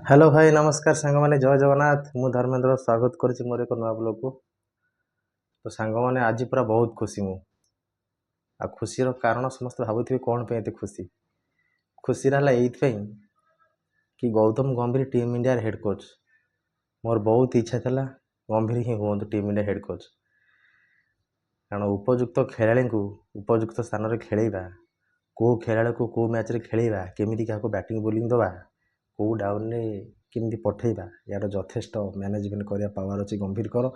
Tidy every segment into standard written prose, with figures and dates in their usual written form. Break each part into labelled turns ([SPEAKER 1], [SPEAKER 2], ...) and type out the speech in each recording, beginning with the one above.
[SPEAKER 1] Hello भाई नमस्कार सांग मैंने जय जगन्नाथ मु धर्मेंद्र स्वागत करुच्ची मोर एक नुआ ब्लॉग को। तो सांग मैंने आज पूरा बहुत खुशी मु आ खुशी कारण समस्त भावुवे कौन पे एत खुशी खुशी ये कि गौतम गंभीर टीम इंडिया हेड कोच मोर बहुत इच्छा था गंभीर ही हूँ टीम इंडिया हेड कोच कारण उपयुक्त खेला को उपयुक्त स्थान में खेलवा कौ खेला को कौ मैच खेलवा केमी क्या बैटिंग बोलिंग दवा कौ डाउन केमी पठेबा यार यथेष्ट मैनेजमेंट करने पावर अच्छी गंभीर कर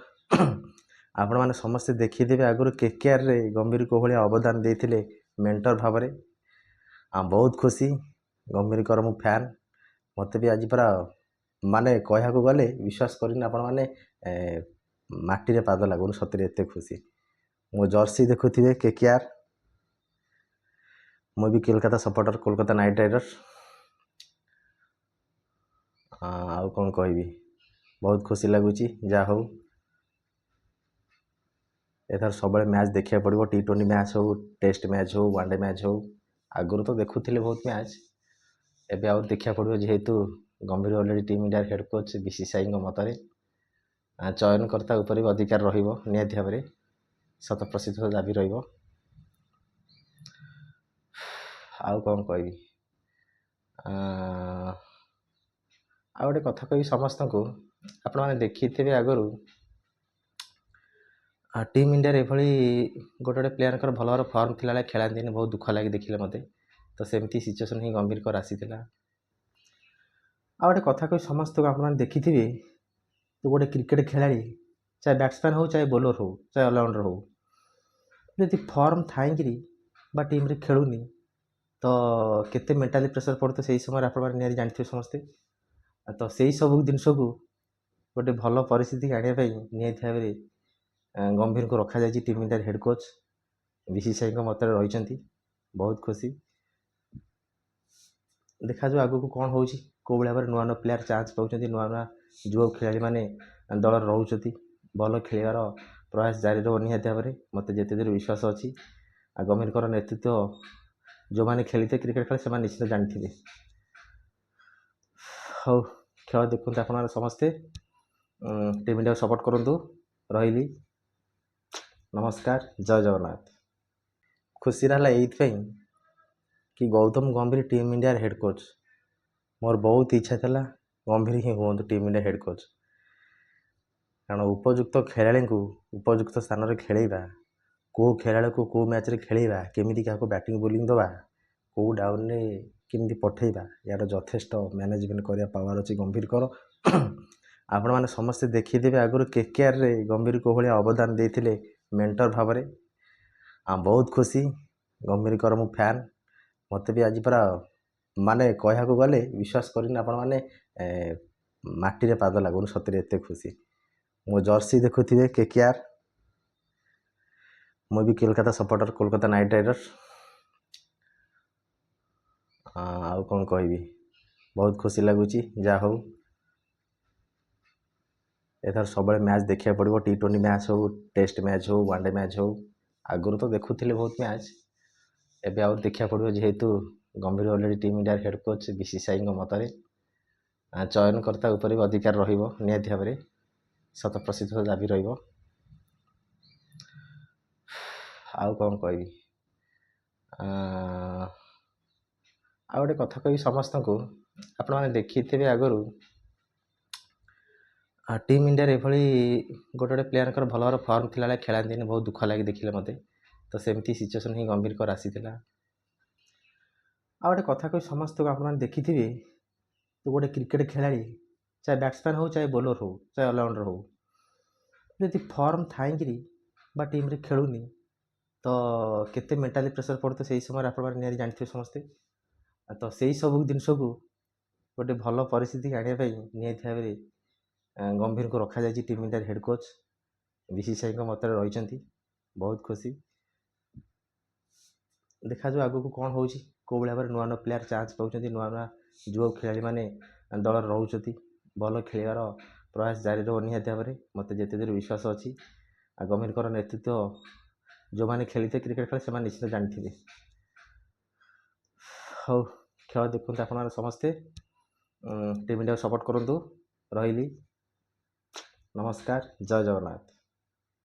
[SPEAKER 1] आपण मैंने समस्ते देखीदे आगुरी केकेआर रे गंभीर को भाया अवदान देते मेंटर भाव में बहुत खुशी गंभीर कर मु फैन मत भी आज पूरा माने कह गले विश्वास करनी आपण मैंने माटी पाद लगुन सतरे एत खुशी मो जर्सी देखुवे केकेआर मु भी Kolkata supporter Kolkata night Riders आउ कौन कहबी बहुत खुशी लगुच जा हो एथर सब मैच देखा पड़ो टी20 मैच हो टेस्ट मैच हो वनडे मैच हो आगुरी तो देखुले बहुत मैच एबे आउ देखा पड़ो जेहेतु गंभीर already team India head coach BCCI मतरे चयनकर्ता उपर भी अधिकार निहाती भाव में 100% दाबी रहा आउ कौन कहबी आ गोटे कथा कह समस्त को आपण मैंने देखी आगु टीम इंडिया ये गोटे गोटे प्लेयर भल भाव फर्म थी खेलाती बहुत दुख लगे देखिले मत तो सेमती सिचुएसन ही गंभीर कर आसी आ गोटे कथा कह समस्त को आप देखी तो गोटे क्रिकेट खेलाड़ी चाहे बैट्समैन हो चाहे बोलर हो चाहे अलराउंडर हो जदि फर्म थाई टीम रे खेलुनी तो केते मेंटाली प्रेशर पड़ते से समय आप जानते समस्ते तो से सब जिनस को गोटे भल परिस्थिति आने निहाती भाव में गंभीर को रखा जाए team India head coach BCCI मत रही बहुत खुशी देखा जो आगू को कौन हो कौ भाव में नुआ नुआ प्लेयर चान्स पाँच नुआ नुआ युवा खेला मैंने दल रोच भल खेलार प्रयास जारी रहा निहाती भाव में मत जिते दूर विश्वास अच्छी आ गंभीर नेतृत्व जो मैंने खेलते क्रिकेट खेल से निश्चित जानते हाँ खेल देखते आप समस्ते टीम इंडिया सपोर्ट करूँ रही नमस्कार जय जगन्नाथ खुशी ये कि गौतम गंभीर टीम इंडिया हेड कोच मोर बहुत इच्छा था गंभीर ही हूँ टीम इंडिया हेड कोच कारण उपयुक्त खेला को उपयुक्त स्थान में खेलवा कौ खेला को कौ मैच खेलवा केमी क्या बैटिंग बोलिंग दवा कौ डाउन केमी पठेबा यार यथेष्ट मैनेजमेंट करने पावर अच्छी गंभीर कर आपण मैंने समस्ते देखीदे आगुरी केकेआर रे गंभीर को भाया अवदान देते मेंटर भाव में बहुत खुशी गंभीर कर मु फैन मत भी आज पूरा माने कह गले विश्वास करनी आपण मैंने माटी पाद लगुन सतरे एत खुशी मो जर्सी देखुवे केकेआर मु भी Kolkata supporter Kolkata night Riders आउ कौन कहबी बहुत खुशी लगुच जा हो एथर सब मैच देखा पड़ो टी20 मैच हो टेस्ट मैच हो वनडे मैच हो आगुरी तो देखुले बहुत मैच एबे आउ देखा पड़ो जेहेतु गंभीर already team India head coach BCCI मतरे चयनकर्ता उपर भी अधिकार निहाती भाव में 100% दाबी रहा आउ कौन कहबी आ गोटे कथा कह समस्त को आप देखी आगु टीम इंडिया ये गोटे गोटे प्लेयर भल भाव फर्म थी खेलाती बहुत दुख लगे देखिले मत तो सेमती सिचुएसन ही गंभीर कर आसी आ गोटे कथा कह समस्त को आप देखी तो गोटे क्रिकेट खेलाड़ी चाहे बैट्समैन हो चाहे बोलर हो चाहे अलराउंडर हो जदि फर्म थाई टीम रे खेलुनी तो केते मेंटाली प्रेशर पड़ते से समय आप जानते समस्ते तो से सब जिनस को गोटे भल परिस्थिति आने निहाती भाव में गंभीर को रखा जाए team India head coach BCCI मत रही बहुत खुशी देखा जो आगू को कौन हो कौ भाव में नुआ नुआ प्लेयर चान्स पाँच नुआ नुआ युवा खेला मैंने दल रोच भल खेलार प्रयास जारी रहा निहाती भाव में मत जिते दूर विश्वास अच्छी आ गंभीर नेतृत्व जो मैंने खेलते क्रिकेट खेल से निश्चित जानते हाँ खेल देखते आप समस्ते ଟିମ୍ ଇଣ୍ଡିଆକୁ ସପୋର୍ଟ କରନ୍ତୁ। ରହିଲି, ନମସ୍କାର, ଜୟ ଜଗନ୍ନାଥ।